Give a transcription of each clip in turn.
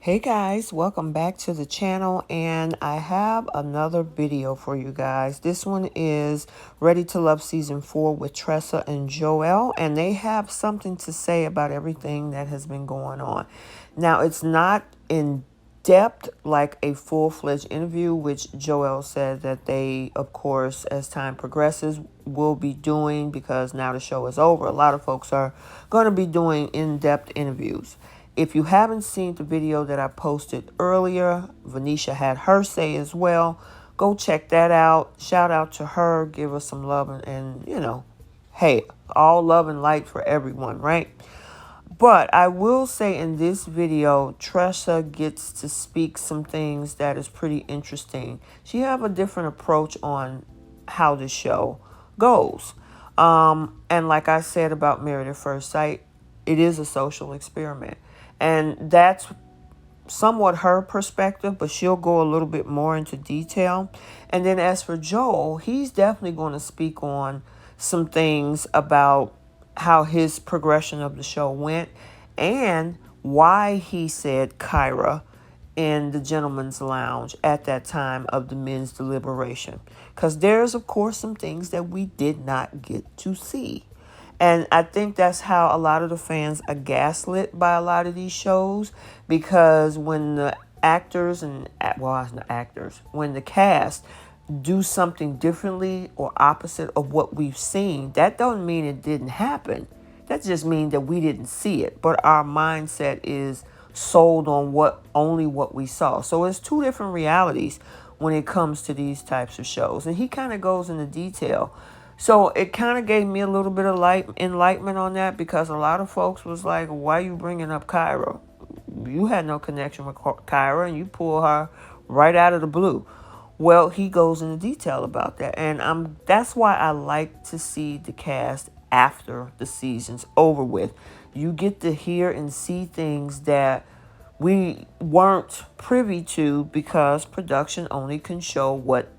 Hey guys, welcome back to the channel, and I have another video for you guys. This one is Ready to Love Season 4 with Tressa and Joelle, and they have something to say about everything that has been going on. Now, it's not in depth like a full-fledged interview, which Joelle said that they, of course, as time progresses, will be doing, because now the show is over. A lot of folks are going to be doing in-depth interviews. If you haven't seen the video that I posted earlier, Venetia had her say as well. Go check that out. Shout out to her. Give her some love. And you know, hey, all love and light for everyone, right? But I will say in this video, Tressa gets to speak some things that is pretty interesting. She have a different approach on how the show goes. And like I said about Married at First Sight, it is a social experiment. And that's somewhat her perspective, but she'll go a little bit more into detail. And then as for Joel, he's definitely going to speak on some things about how his progression of the show went and why he said KYRA in the gentleman's lounge at that time of the men's deliberation. Because there's, of course, some things that we did not get to see. And I think that's how a lot of the fans are gaslit by a lot of these shows, because when the actors and, well, not actors, when the cast do something differently or opposite of what we've seen, that doesn't mean it didn't happen. That just means that we didn't see it, but our mindset is sold on only what we saw. So it's two different realities when it comes to these types of shows. And he kind of goes into detail. So it kind of gave me a little bit of enlightenment on that, because a lot of folks was like, why are you bringing up KYRA? You had no connection with KYRA, and you pull her right out of the blue. Well, he goes into detail about that. And that's why I like to see the cast after the season's over with. You get to hear and see things that we weren't privy to, because production only can show what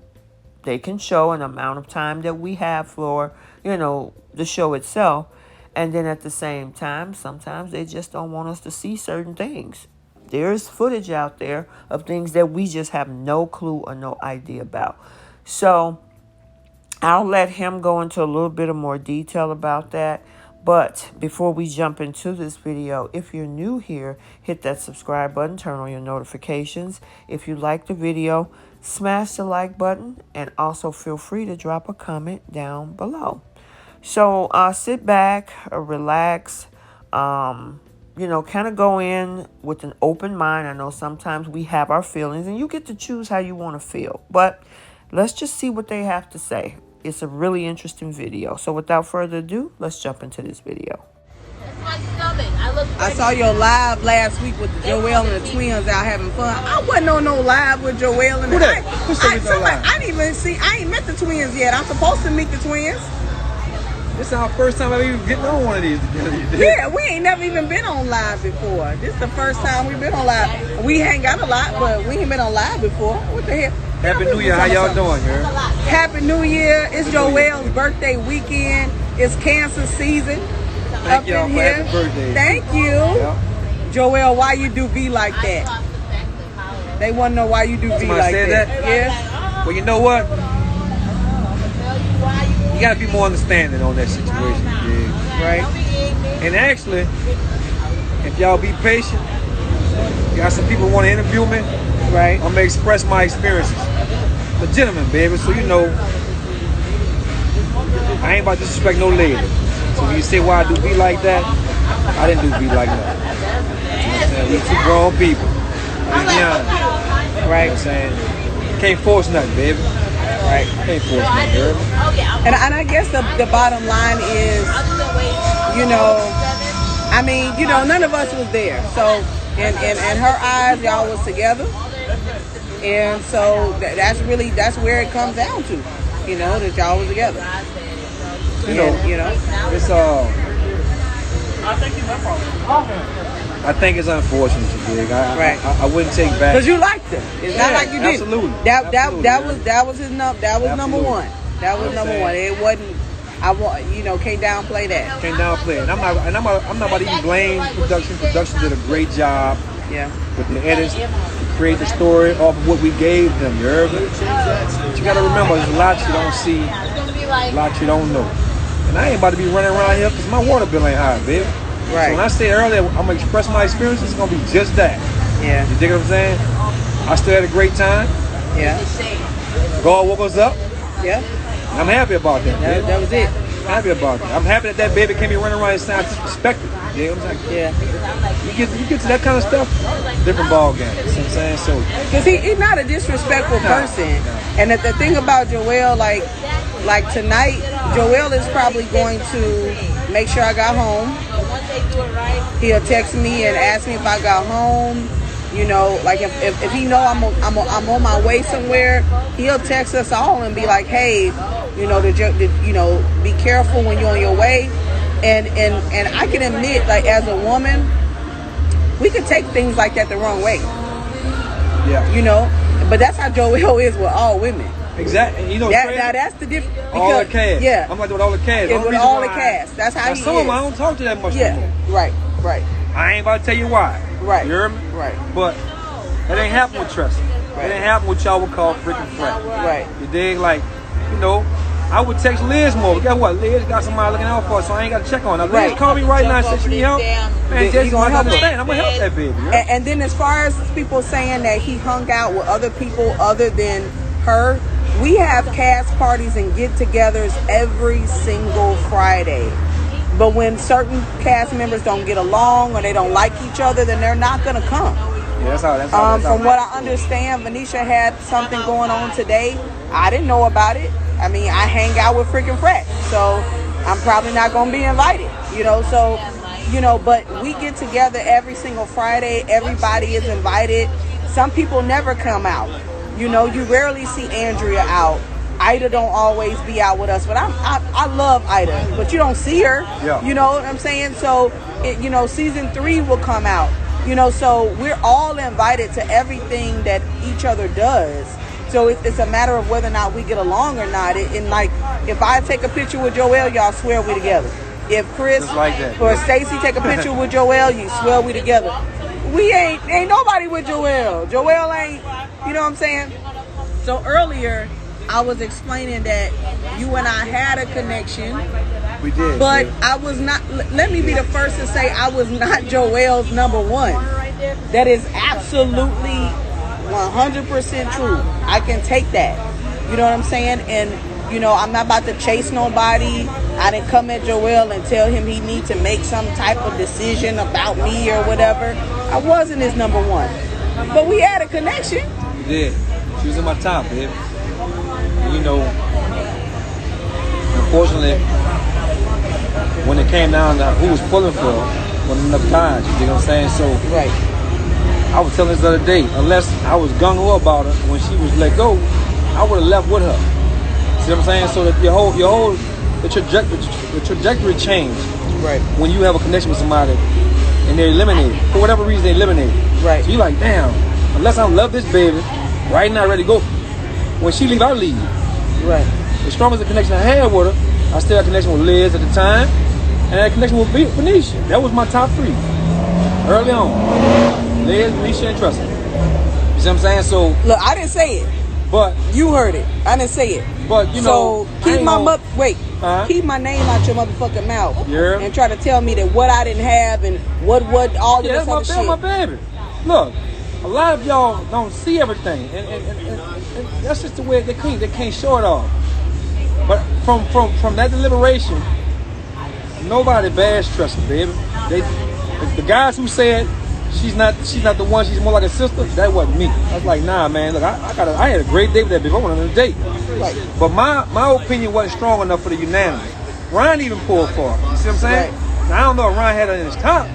they can show an amount of time that we have for, the show itself. And then at the same time, sometimes they just don't want us to see certain things. There's footage out there of things that we just have no clue or no idea about. So I'll let him go into a little bit of more detail about that. But before we jump into this video, if you're new here, hit that subscribe button, turn on your notifications. If you like the video, smash the like button, and also feel free to drop a comment down below. So sit back, relax, kind of go in with an open mind. I know sometimes we have our feelings, and you get to choose how you want to feel. But let's just see what they have to say. It's a really interesting video. So without further ado, let's jump into this video. I saw your live last week with Joelle and the twins out having fun. I wasn't on no live with Joelle and the twins. I didn't even see. I ain't met the twins yet. I'm supposed to meet the twins. This is our first time I've even getting on one of these together. Yeah, we ain't never even been on live before. This is the first time we've been on live. We hang out a lot, but we ain't been on live before. What the hell? Happy New Year. How y'all doing, girl? Happy New Year. It's Joelle's birthday weekend. It's cancer season. Thank y'all for happy birthday. Thank you. Yep. Joelle, why you do be like that? They want to know why you do be like that. Yeah. Well, you know what? You gotta be more understanding on that situation, right? And actually, if y'all be patient, you got some people want to interview me, right? I'm gonna express my experiences. The gentleman, baby, so I ain't about to disrespect no lady. So when you say why I do be like that, I didn't do be like that. We two grown people. We young. Right? You know what I'm saying? Can't force nothing, baby. Right? Can't force nothing, girl. And I guess the bottom line is, none of us was there. So in her eyes, y'all was together. And so that's where it comes down to, that y'all was together. It's I think it's unfortunate, you dig. I wouldn't take back. Because you liked him. It's not like you didn't. Absolutely. That was number one. That was number one. It wasn't. Can't downplay that. Can't downplay it. And I'm not about to even blame production. Production did a great job. Yeah. With the edits, to create the story off of what we gave them. You heard me? But you gotta remember, there's a lot you don't see, a lot you don't know. And I ain't about to be running around here because my water bill ain't high, baby. Right. So when I say earlier, I'm gonna express my experience, it's gonna be just that. Yeah. You dig what I'm saying? I still had a great time. Yeah. God woke us up. Yeah. I'm happy about that. That was it. Happy about that. I'm happy that baby can't be running around and sound disrespected. You know what I'm saying? Yeah. You get to that kind of stuff, different ball game. You know what I'm saying? So, because he's not a disrespectful person. And the thing about Joelle, like tonight, Joelle is probably going to make sure I got home. He'll text me and ask me if I got home. You know, like if he know I'm on my way somewhere, he'll text us all and be like, hey, you know, be careful when you're on your way. And I can admit, like, as a woman, we could take things like that the wrong way. Yeah. You know, but that's how Joelle is with all women. Exactly. You know, now that's the difference. All the cast. Yeah. I'm like with all the cast. Yeah, with all the cast. That's how he is. Some of them I don't talk to that much anymore. Right. I ain't about to tell you why. Right. You hear me? Right. But that ain't happen with Tressa. Right. It ain't happen with y'all would call freaking frat. Right. You dig? Like, you know, I would text Liz more. But guess what? Liz got somebody looking out for us, so I ain't got to check on her. Right. Liz called me right now and said she need help. Man, Jesse gonna help understand. I'm gonna help that baby. You know? And then as far as people saying that he hung out with other people other than her, we have cast parties and get-togethers every single Friday. But when certain cast members don't get along or they don't like each other, then they're not gonna come. Yeah, that's how. From what I understand, Venetia had something going on today. I didn't know about it. I mean, I hang out with freaking frats, so I'm probably not gonna be invited. You know, so you know, but we get together every single Friday. Everybody is invited. Some people never come out. You know, you rarely see Andrea out. Ida don't always be out with us, but I love Ida, but you don't see her. Yeah. You know what I'm saying? So, you know, season 3 will come out. You know, so we're all invited to everything that each other does. So it's a matter of whether or not we get along or not. And like, if I take a picture with Joelle, y'all swear we together. If Chris or Stacy take a picture with Joelle, you swear we together. We ain't nobody with Joelle. Joelle ain't, you know what I'm saying? So earlier, I was explaining that you and I had a connection. We did. But I was not, let me be the first to say I was not Joelle's number one. That is absolutely 100% true. I can take that. You know what I'm saying? And, you know, I'm not about to chase nobody. I didn't come at Joelle and tell him he needs to make some type of decision about me or whatever. I wasn't his number one. But we had a connection. We did. She was in my top, babe. And, you know, unfortunately, when it came down to who was pulling for her, wasn't enough guys, you know what I'm saying? So, right. I was telling this the other day, unless I was gung-ho about her when she was let go, I would have left with her. See what I'm saying? So that the trajectory changed. Right. When you have a connection with somebody and they're eliminated. For whatever reason, they're eliminated. Right. So you're like, damn, unless I love this baby, right now, ready to go. When she leave, I leave. Right. As strong as the connection I had with her, I still had a connection with Liz at the time, and I had a connection with Venetia. That was my top 3. Early on. Liz, Venetia, and Tressa. You see what I'm saying? So look, I didn't say it. But you heard it. I didn't say it. But you know, so keep my name out your motherfucking mouth. Yeah. And try to tell me that what I didn't have and what all this other shit. That's my baby. Look, a lot of y'all don't see everything, and that's just the way they can't show it all. But from that deliberation, nobody bashed Tressa, baby. The guys who said she's not the one, she's more like a sister, that wasn't me. I was like, nah, man, look, I had a great date with that bitch. I wanted to date. Right. But my opinion wasn't strong enough for the unanimous. Ryan even pulled for her. You see what I'm saying? Right. Now, I don't know if Ryan had her in his top.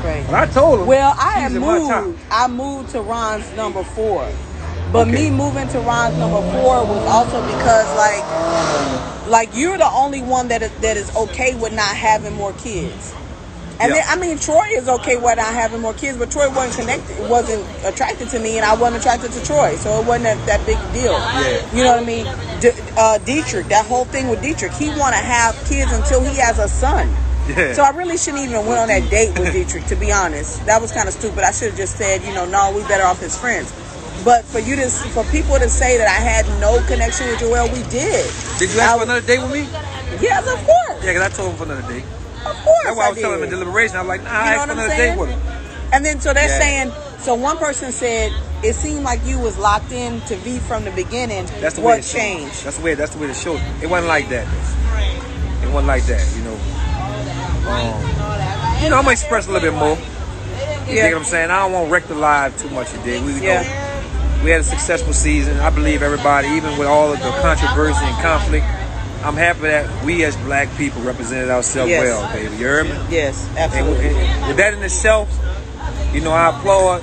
Right. But I told him. Well, I moved to Ron's number 4. But me moving to Ron's number 4 was also because like you're the only one that is okay with not having more kids. And then, I mean, Troy is okay with not having more kids, but Troy wasn't attracted to me, and I wasn't attracted to Troy, so it wasn't that big a deal. Yeah. You know what I mean? Dietrich, that whole thing with Dietrich, he want to have kids until he has a son. Yeah. So I really shouldn't even went on that date with Dietrich, to be honest. That was kind of stupid. I should have just said, no, we better off as friends. But for people to say that I had no connection with Joelle, we did. Did you ask for another date with me? Yes, of course. Yeah, because I told him for another date. Of course. That's why I was telling him in deliberation. I was like, nah, I asked for another date with him. And then so they're saying, so one person said, it seemed like you was locked in to V from the beginning. That's the what way it changed? Showed. That's the way it showed. It wasn't like that. It wasn't like that, I'm gonna express a little bit more. You dig what I'm saying? I don't want to wreck the live too much today. We had a successful season. I believe everybody, even with all of the controversy and conflict, I'm happy that we as black people represented ourselves well, baby. You heard me? Yes, absolutely. And with that in itself, I applaud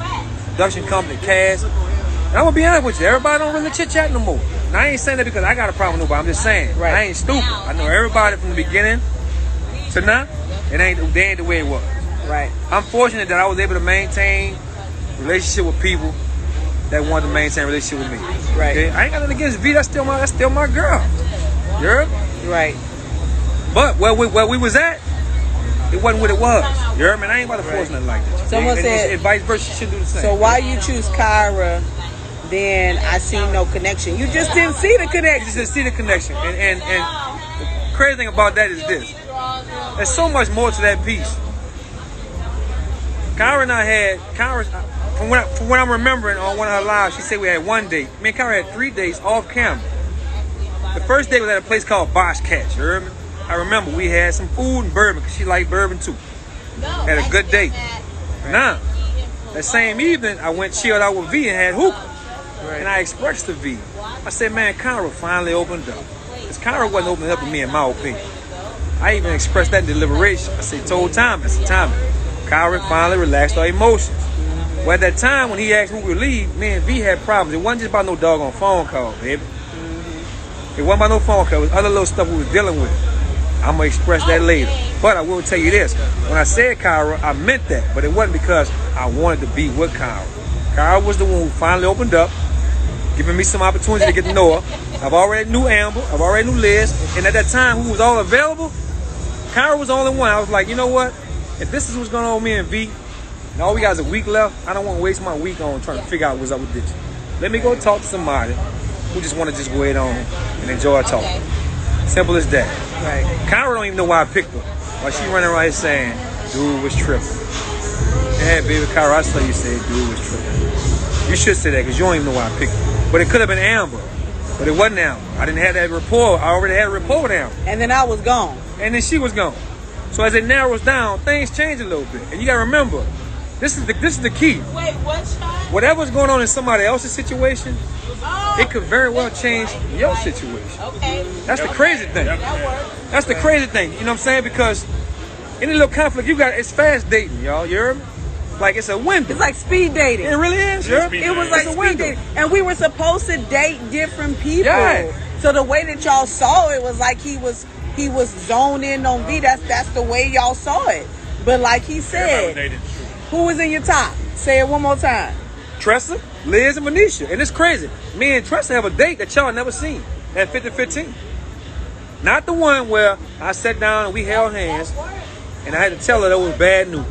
production company, cast. And I'm gonna be honest with you, everybody don't really chit chat no more. Now I ain't saying that because I got a problem with nobody. I'm just saying, I ain't stupid. I know everybody from the beginning to now. They ain't the way it was. Right. I'm fortunate that I was able to maintain relationship with people that wanted to maintain a relationship with me. Right. Okay? I ain't got nothing against V. That's still my girl. You heard? Right. But where we was at, it wasn't what it was. You heard me? I ain't about to force nothing like that. Someone said, and vice versa, you should do the same. So why you choose KYRA? Then I see no connection. You just didn't see the connection. You just didn't see the connection. And the crazy thing about that is this. There's so much more to that piece. KYRA and I had, from what I'm remembering on one of her lives, she said we had one date. Me and KYRA had 3 dates off camera. The first date was at a place called Bosch Catch, you heard me? I remember we had some food and bourbon, because she liked bourbon too. Had a good date. Now, that same evening, I went chilled out with V and had hookah. And I expressed to V. I said, man, KYRA finally opened up. Because KYRA wasn't opening up to me, in my opinion. I even expressed that in deliberation. I said, told Thomas, KYRA finally relaxed our emotions. Well, at that time, when he asked who would leave, me and V had problems. It wasn't just about no doggone phone call, baby. It wasn't about no phone call. It was other little stuff we was dealing with. I'm going to express that later. But I will tell you this. When I said KYRA, I meant that. But it wasn't because I wanted to be with KYRA. KYRA was the one who finally opened up, giving me some opportunity to get to know her. I've already knew Amber. I've already knew Liz. And at that time, who was all available, KYRA was the only one. I was like, you know what? If this is what's going on with me and V, and all we got is a week left, I don't want to waste my week on trying to figure out what's up with this. Let me go talk to somebody who just want to just go ahead on and enjoy a talk. Simple as that. Right. KYRA don't even know why I picked her. While she running around here saying, dude was tripping. Yeah, baby, KYRA, I saw you say dude was tripping. You should say that because you don't even know why I picked her. But it could have been Amber. But it wasn't Amber. I didn't have that rapport. I already had a rapport with Amber. And then I was gone. And then she was gone. So as it narrows down, things change a little bit. And you got to remember, this is the key. Wait, what shot? Whatever's going on in somebody else's situation, it could very well change your situation. Okay. That's the crazy thing. That's the crazy thing. You know what I'm saying? Because any little conflict you got, it's fast dating, y'all. You heard me? Like it's a window. It's like speed dating. It really is. It was like speed dating. And we were supposed to date different people. Yeah. So the way that y'all saw it was like he was zoned in on V. That's the way y'all saw it. But like he said, who was in your top? Say it one more time. Tressa, Liz, and Manisha. And it's crazy. Me and Tressa have a date that y'all never seen at 50-15. Not the one where I sat down and we held hands and I had to tell her that was bad news.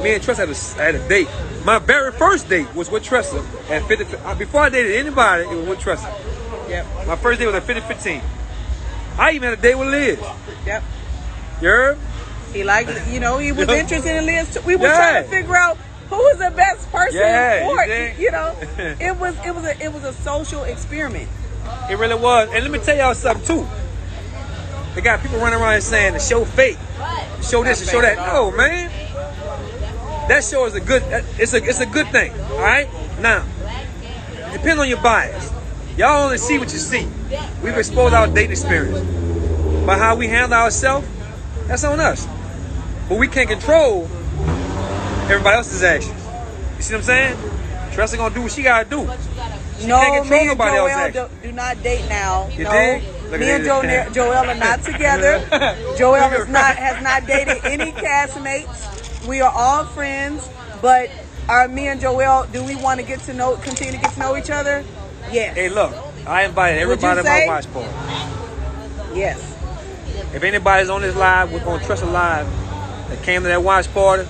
Me and Tressa had a date. My very first date was with Tressa at 50. Before I dated anybody, it was with Tressa. Yep. My first date was at 50-15. I even had a date with Liz. Yep. You heard? He liked, he was interested in Liz too. We were trying to figure out who was the best person for it. It was a social experiment. It really was. And let me tell y'all something too. They got people running around saying the show fake, show this and show that. No, man. That show is a good. It's a good thing. All right. Now, it depends on your bias. Y'all only see what you see. We've exposed our dating experience, but how we handle ourselves, that's on us. But we can't control everybody else's actions. You see what I'm saying? Tressa gonna do what she gotta do. She can't control nobody else's actions. Do not date now. You no. dig? Me and Joelle are not together. Joelle has not dated any castmates. We are all friends, but me and Joelle, do we want to continue to get to know each other? Yes. Hey, look, I invited everybody to my watch party. Yes. If anybody's on this live, on Tressa Live, that came to that watch party,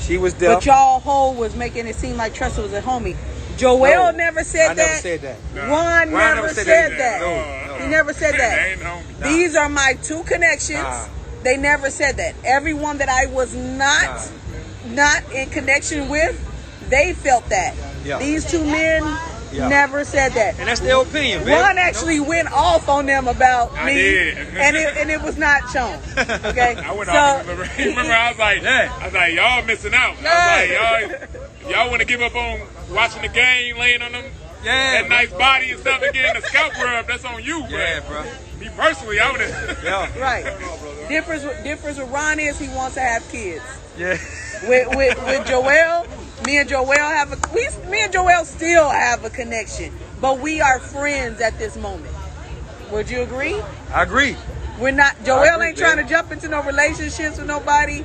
she was there. But y'all whole was making it seem like Tressa was a homie. Joelle never said that. I never said that. Ron never said that. No. He never said that. Ain't homie. These are my two connections. They never said that. Everyone that I was not in connection with, they felt that. Yeah. These two men never said that. And that's their opinion, man. Ron actually went off on them about me, did. and it was not shown. Okay, I went off. Remember, I was like, y'all missing out. I was like, y'all want to give up on watching the game, laying on them that nice body and stuff, and getting the scalp rub. That's on you, bro. Yeah, bro. Me personally, I would have. Right. Difference with Ron is he wants to have kids. Yeah. With Joelle, me and Joelle still have a connection, but we are friends at this moment. Would you agree? I agree. We're not. Joelle ain't trying to jump into no relationships with nobody.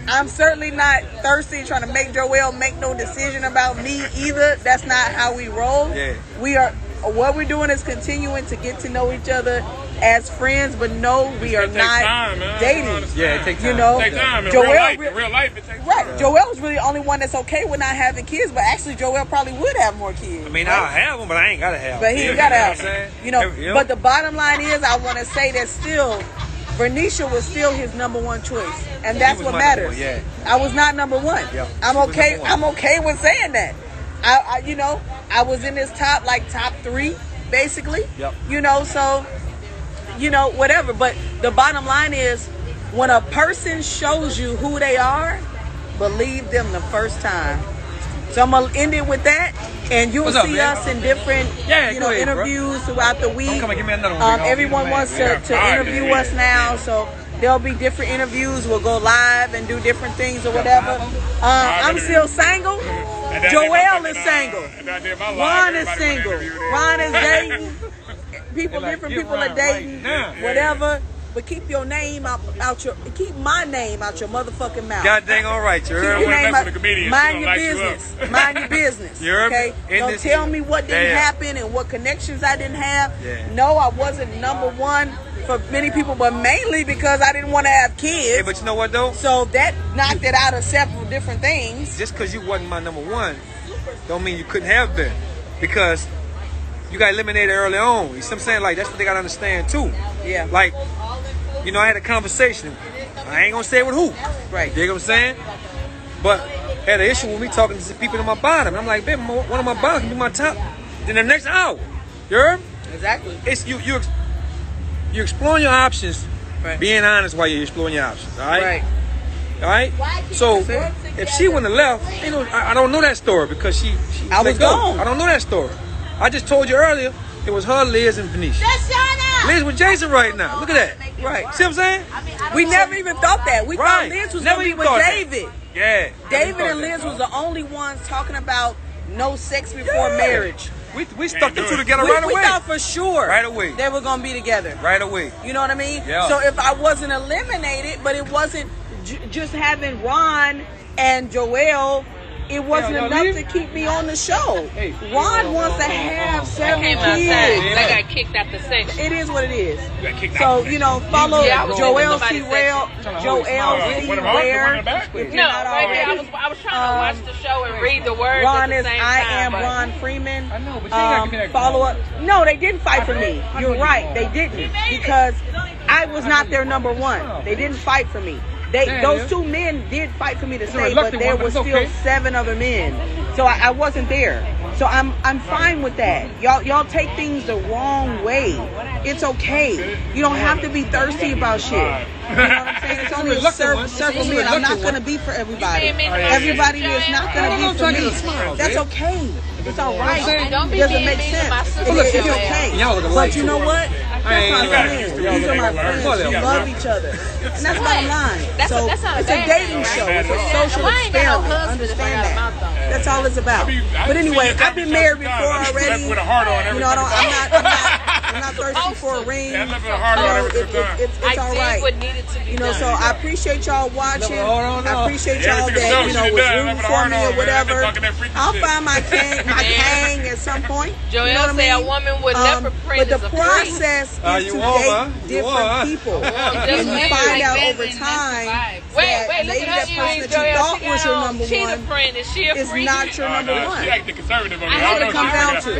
I'm certainly not thirsty trying to make Joelle make no decision about me either. That's not how we roll. Yeah. We are. What we're doing is continuing to get to know each other as friends, but no, we are not dating. Yeah, it takes time. You know, It takes time. In real life, it takes time. Right. Joelle's really the only one that's okay with not having kids, but actually Joelle probably would have more kids. I mean, right? I'll have them, but I ain't gotta have them. But he ain't gotta have them. You know, Yep. but the bottom line is, I want to say that still, Vernisha was still his number one choice, and that's what matters. I was not number one. Yeah. I'm okay. I'm okay with saying that. I was in his top 3, basically. Yep. You know, so, whatever. But the bottom line is, when a person shows you who they are, believe them the first time. So I'm gonna end it with that, and you'll see us in different, interviews throughout the week. Come on, give me another one. Everyone wants to interview us now, so there'll be different interviews. We'll go live and do different things or whatever. I'm still single. Joelle is single. Ron is single. Ron is dating. Different people are dating. Whatever. But keep your name keep my name out your motherfucking mouth. God dang all right, you heard Keep your me? name out. Mind your light you business. Mind your business. You heard me? Okay? Don't tell me what didn't happen and what connections I didn't have. Yeah. No, I wasn't number one for many people, but mainly because I didn't want to have kids. Hey, but you know what though? So that knocked it out of several different things. Just because you wasn't my number one, don't mean you couldn't have been. Because you got eliminated early on. You see what I'm saying? Like, that's what they got to understand too. Yeah. Like, I had a conversation. I ain't gonna say with who. Right. You dig what I'm saying? But had an issue with me talking to people in my bottom. And I'm like, babe, one of my bottom can be my top. Then the next hour. You heard? Exactly. It's you exploring your options, right. Being honest while you're exploring your options. All right? Right. All right? So if she wouldn't have left, I don't know that story because she I was gone. I don't know that story. I just told you earlier, it was her, Liz, and Venetia. Liz with Jason right now. Look at that. Right. See what I'm saying? We never even thought that. We thought Liz was going to be with David. Yeah. David and Liz was the only ones talking about no sex before marriage. We stuck the two together right away. We thought for sure right away they were going to be together. Right away. You know what I mean? Yeah. So if I wasn't eliminated, but it wasn't just having Ron and Joelle, it wasn't enough to keep me on the show. Ron wants to have 7 kids. I got kicked out the section. It is what it is. So, follow Joelle C. Rare. Joelle C. Rare. No, right here. I was trying to watch the show and read the words Ron at the is same I time. am Ron Freeman. I know, but you ain't got connected. Follow up. No, they didn't fight for me. You're right. They didn't. Because I was not their number one. They didn't fight for me. Those 2 men did fight for me to stay, but there were still 7 other men. So I wasn't there. So I'm fine with that. Y'all take things the wrong way. It's okay. You don't have to be thirsty about shit. You know what I'm saying? It's only a circle men. I'm not going to be for everybody. Everybody is not going to be for me. That's okay. It's all right. It doesn't make sense. It's okay. But you know what? That's my friends. These are my friends. We love each other. And that's bottom line. So it's a dating show. It's a social experiment. Understand that. That's all it's about. But anyway, I've been married before already. With a heart on everything. I'm not thirsty for a ring. It's all right. So I appreciate y'all watching. I appreciate y'all that was rooting for me or whatever. I'll find my hang at some point. Joelle say a woman with leopard print but is the a process is to date different people. And you find out over time Wait, look maybe at that her person earrings, that you Joelle. thought She was got your on number cheetah one print. Is she a is freak? not your number She one. acting conservative on me. That's what it comes down to.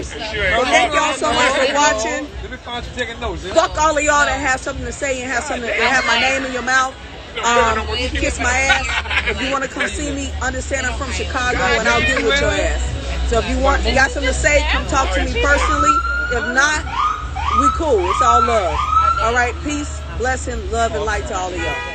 But thank y'all so much for watching. Let me find you taking notes. Fuck all of y'all that have something to say and have something that have my name in your mouth. Kiss my ass. If you want to come see me, understand I'm from Chicago and I'll get with your ass. So if you got something to say, come talk to me personally. If not, we cool. It's all love. All right, peace, blessing, love, and light to all of y'all.